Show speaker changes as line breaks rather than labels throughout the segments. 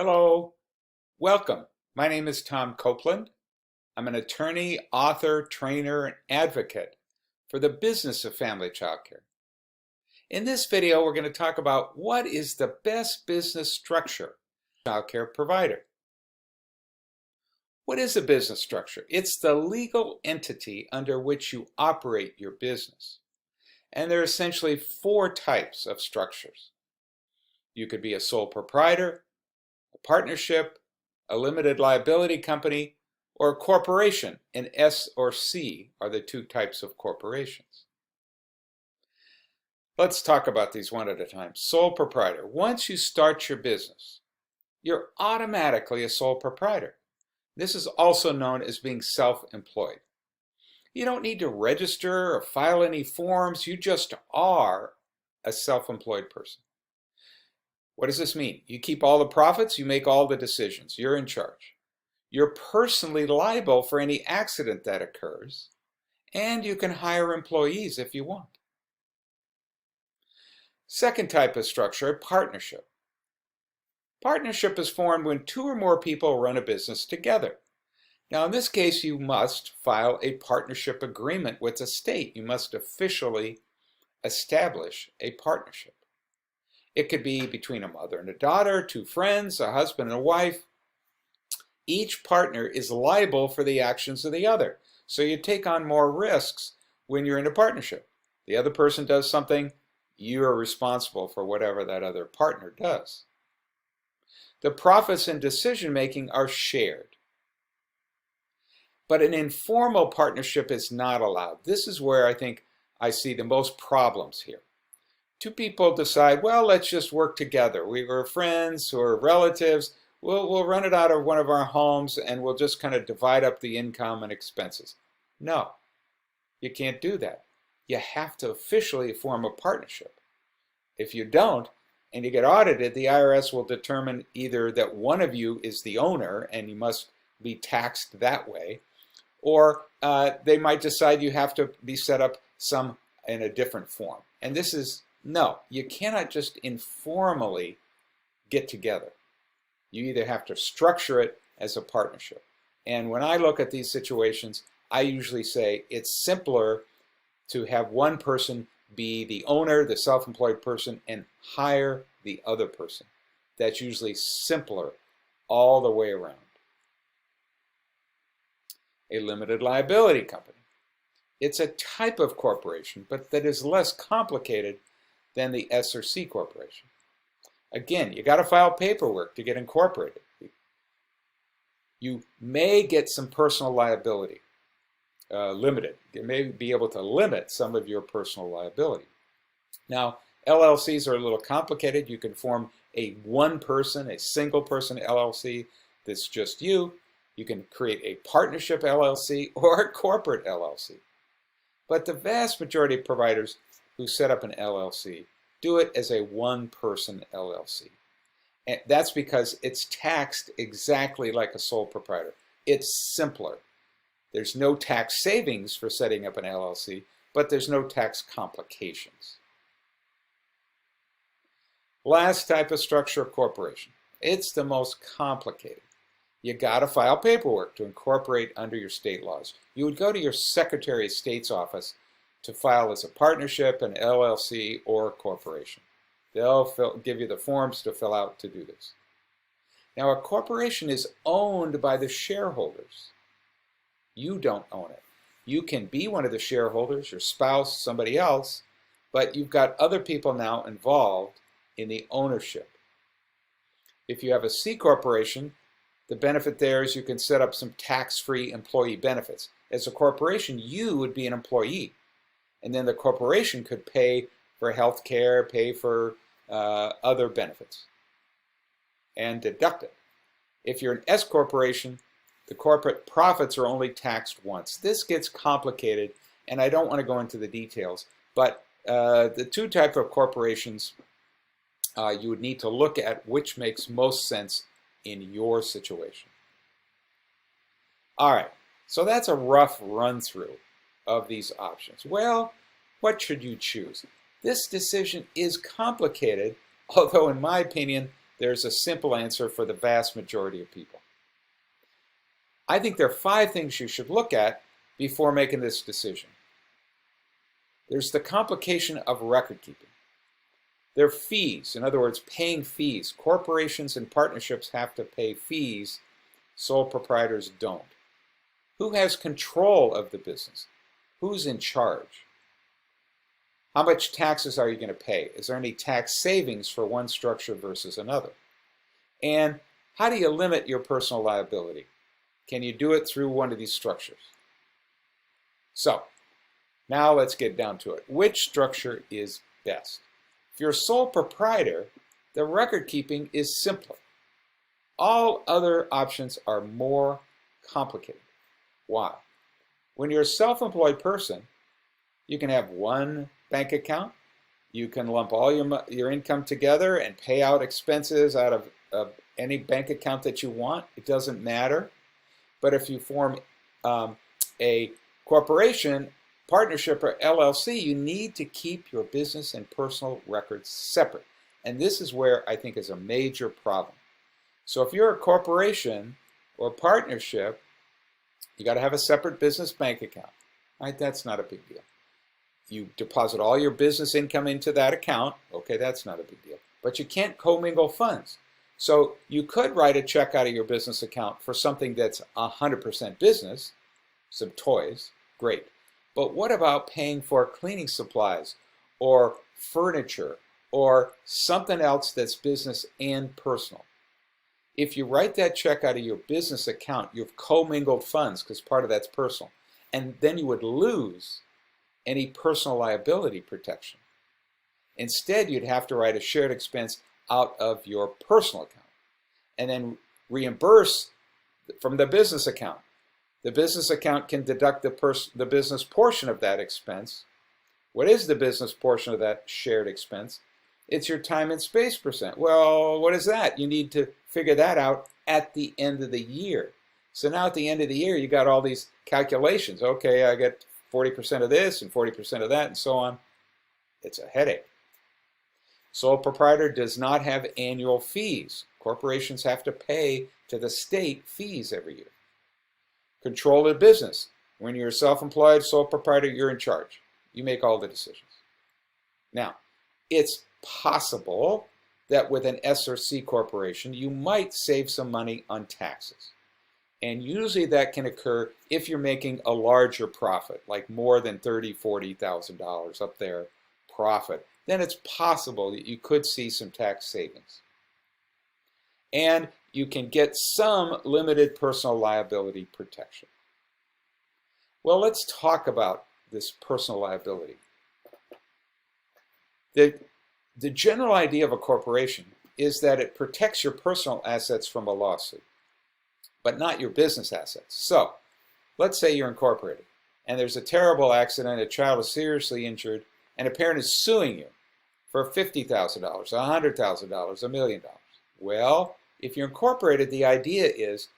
Hello, welcome. My name is Tom Copeland. I'm an attorney, author, trainer, and advocate for the business of family childcare. In this video, we're going to talk about what is the best business structure for a childcare provider. What is a business structure? It's the legal entity under which you operate your business. And there are essentially four types of structures. You could be a sole proprietor, a partnership, a limited liability company, or a corporation. An S or C are the two types of corporations. Let's talk about these one at a time. Sole proprietor. Once you start your business, you're automatically a sole proprietor. This is also known as being self-employed. You don't need to register or file any forms. You just are a self-employed person. What does this mean? You keep all the profits, you make all the decisions, you're in charge. You're personally liable for any accident that occurs, and you can hire employees if you want. Second type of structure, partnership. Partnership is formed when two or more people run a business together. Now in this case, you must file a partnership agreement with the state. You must officially establish a partnership. It could be between a mother and a daughter, two friends, a husband and a wife. Each partner is liable for the actions of the other. So you take on more risks when you're in a partnership. The other person does something, you are responsible for whatever that other partner does. The profits and decision-making are shared. But an informal partnership is not allowed. This is where I think I see the most problems here. Two people decide, well, let's just work together. We were friends or relatives. We'll run it out of one of our homes and we'll just kind of divide up the income and expenses. No, you can't do that. You have to officially form a partnership. If you don't, and you get audited, the IRS will determine either that one of you is the owner and you must be taxed that way, or they might decide you have to be set up some in a different form. And this is no, you cannot just informally get together. You either have to structure it as a partnership. And when I look at these situations, I usually say it's simpler to have one person be the owner, the self-employed person, and hire the other person. That's usually simpler all the way around. A limited liability company. It's a type of corporation, but that is less complicated than the S or C corporation. Again, you got to file paperwork to get incorporated. You may get some personal liability limited. You may be able to limit some of your personal liability. Now, LLCs are a little complicated. You can form a one-person, a single-person LLC that's just you. You can create a partnership LLC or a corporate LLC. But the vast majority of providers who set up an LLC do it as a one-person LLC. And that's because it's taxed exactly like a sole proprietor. It's simpler. There's no tax savings for setting up an LLC, but there's no tax complications. Last type of structure, corporation. It's the most complicated. You got to file paperwork to incorporate under your state laws. You would go to your Secretary of State's office to file as a partnership, an LLC, or a corporation. They'll give you the forms to fill out to do this. Now, a corporation is owned by the shareholders. You don't own it. You can be one of the shareholders, your spouse, somebody else, but you've got other people now involved in the ownership. If you have a C corporation, the benefit there is you can set up some tax-free employee benefits. As a corporation, you would be an employee. And then the corporation could pay for health care, pay for other benefits, and deduct it. If you're an S corporation, the corporate profits are only taxed once. This gets complicated, and I don't want to go into the details, but the two types of corporations, you would need to look at which makes most sense in your situation. All right, so that's a rough run-through of these options. Well, what should you choose? This decision is complicated, although in my opinion, there's a simple answer for the vast majority of people. I think there are 5 things you should look at before making this decision. There's the complication of record keeping. There are fees, in other words, paying fees. Corporations and partnerships have to pay fees, sole proprietors don't. Who has control of the business? Who's in charge? How much taxes are you going to pay? Is there any tax savings for one structure versus another? And how do you limit your personal liability? Can you do it through one of these structures? So, now let's get down to it. Which structure is best? If you're a sole proprietor, the record keeping is simpler. All other options are more complicated. Why? When you're a self-employed person, you can have one bank account. You can lump all your income together and pay out expenses out of any bank account that you want. It doesn't matter. But if you form a corporation, partnership, or LLC, you need to keep your business and personal records separate. And this is where I think is a major problem. So if you're a corporation or partnership, you got to have a separate business bank account. Right? That's not a big deal. You deposit all your business income into that account. Okay, that's not a big deal. But you can't commingle funds. So you could write a check out of your business account for something that's 100% business, some toys, great. But what about paying for cleaning supplies or furniture or something else that's business and personal? If you write that check out of your business account, you've commingled funds because part of that's personal. And then you would lose any personal liability protection. Instead, you'd have to write a shared expense out of your personal account and then reimburse from the business account. The business account can deduct the business portion of that expense. What is the business portion of that shared expense? It's your time and space percent. Well, what is that? You need to figure that out at the end of the year. So now at the end of the year, you got all these calculations. Okay, I get 40% of this and 40% of that and so on. It's a headache. Sole proprietor does not have annual fees. Corporations have to pay to the state fees every year. Control of business. When you're self-employed, sole proprietor, you're in charge. You make all the decisions. Now, it's possible that with an S or C corporation, you might save some money on taxes. And usually that can occur if you're making a larger profit, like more than $30,000, $40,000 up there profit. Then it's possible that you could see some tax savings. And you can get some limited personal liability protection. Well, let's talk about this personal liability. The general idea of a corporation is that it protects your personal assets from a lawsuit, but not your business assets. So, let's say you're incorporated, and there's a terrible accident, a child is seriously injured, and a parent is suing you for $50,000, $100,000, $1 million. Well, if you're incorporated, the idea is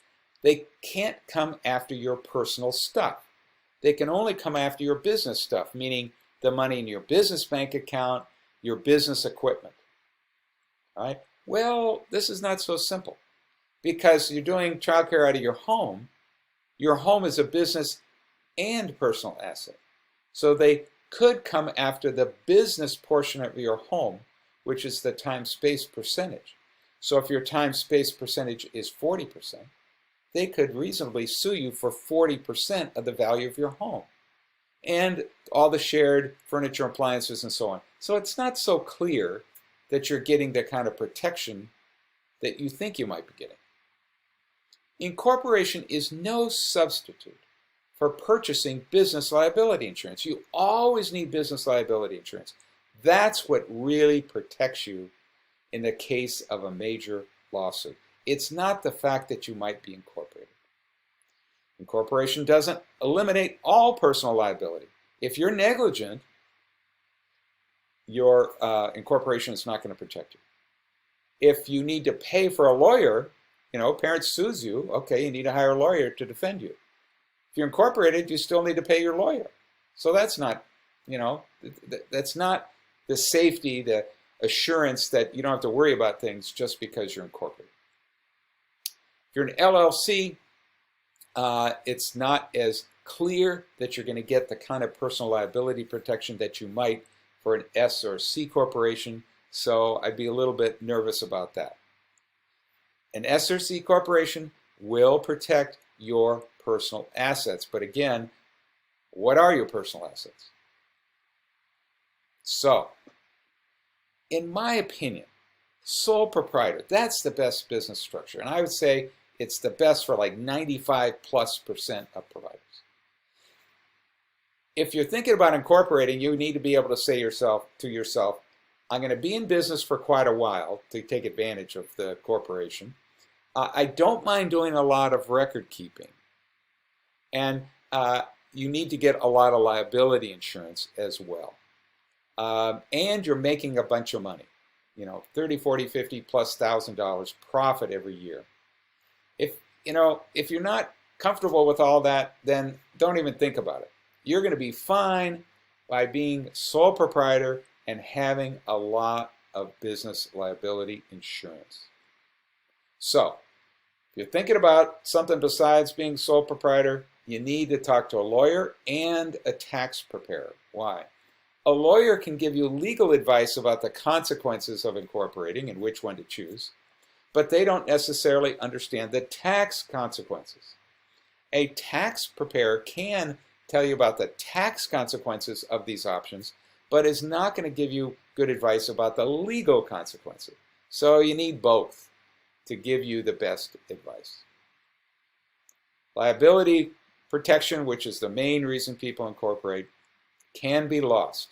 they can't come after your personal stuff. They can only come after your business stuff, meaning the money in your business bank account, your business equipment. All right? Well, this is not so simple because you're doing childcare out of your home. Your home is a business and personal asset. So they could come after the business portion of your home, which is the time-space percentage. So if your time-space percentage is 40%, they could reasonably sue you for 40% of the value of your home and all the shared furniture, appliances, and so on. So it's not so clear that you're getting the kind of protection that you think you might be getting. Incorporation is no substitute for purchasing business liability insurance. You always need business liability insurance. That's what really protects you in the case of a major lawsuit. It's not the fact that you might be incorporated. Incorporation doesn't eliminate all personal liability. If you're negligent, your incorporation is not going to protect you. If you need to pay for a lawyer, parent sues you, okay, you need to hire a lawyer to defend you. If you're incorporated, you still need to pay your lawyer. So that's not, that's not the safety, the assurance that you don't have to worry about things just because you're incorporated. If you're an LLC, it's not as clear that you're going to get the kind of personal liability protection that you might for an S or C corporation, so I'd be a little bit nervous about that. An S or C corporation will protect your personal assets, but again, what are your personal assets? So, in my opinion, sole proprietor, that's the best business structure, and I would say it's the best for like 95+% of providers. If you're thinking about incorporating, you need to be able to say to yourself, I'm going to be in business for quite a while to take advantage of the corporation. I don't mind doing a lot of record keeping. And you need to get a lot of liability insurance as well. And you're making a bunch of money, you know, 30, 40, 50 plus $1,000 profit every year. If you're not comfortable with all that, then don't even think about it. You're going to be fine by being sole proprietor and having a lot of business liability insurance. So, if you're thinking about something besides being sole proprietor, you need to talk to a lawyer and a tax preparer. Why? A lawyer can give you legal advice about the consequences of incorporating and which one to choose, but they don't necessarily understand the tax consequences. A tax preparer can tell you about the tax consequences of these options, but is not going to give you good advice about the legal consequences. So you need both to give you the best advice. Liability protection, which is the main reason people incorporate, can be lost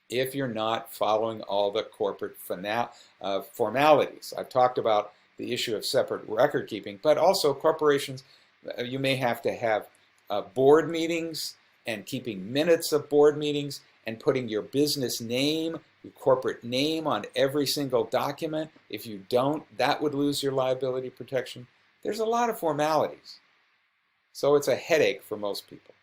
if you're not following all the corporate formalities. I've talked about the issue of separate record keeping, but also corporations, you may have to have board meetings and keeping minutes of board meetings and putting your business name, your corporate name on every single document. If you don't, that would lose your liability protection. There's a lot of formalities. So it's a headache for most people.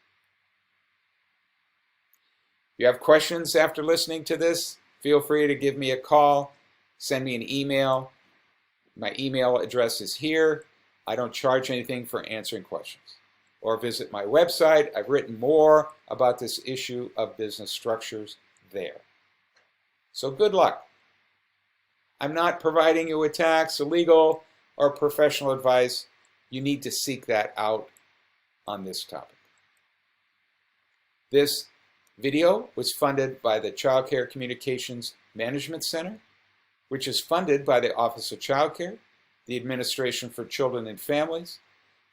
If you have questions after listening to this, feel free to give me a call, send me an email. My email address is here. I don't charge anything for answering questions. Or visit my website. I've written more about this issue of business structures there. So good luck. I'm not providing you with tax, legal, or professional advice. You need to seek that out on this topic. This video was funded by the Child Care Communications Management Center, which is funded by the Office of Child Care, the Administration for Children and Families,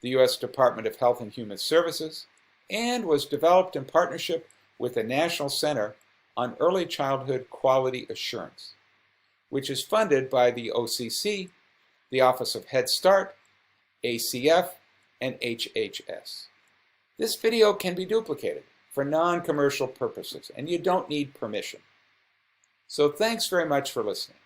the U.S. Department of Health and Human Services, and was developed in partnership with the National Center on Early Childhood Quality Assurance, which is funded by the OCC, the Office of Head Start, ACF, and HHS. This video can be duplicated for non-commercial purposes, and you don't need permission. So thanks very much for listening.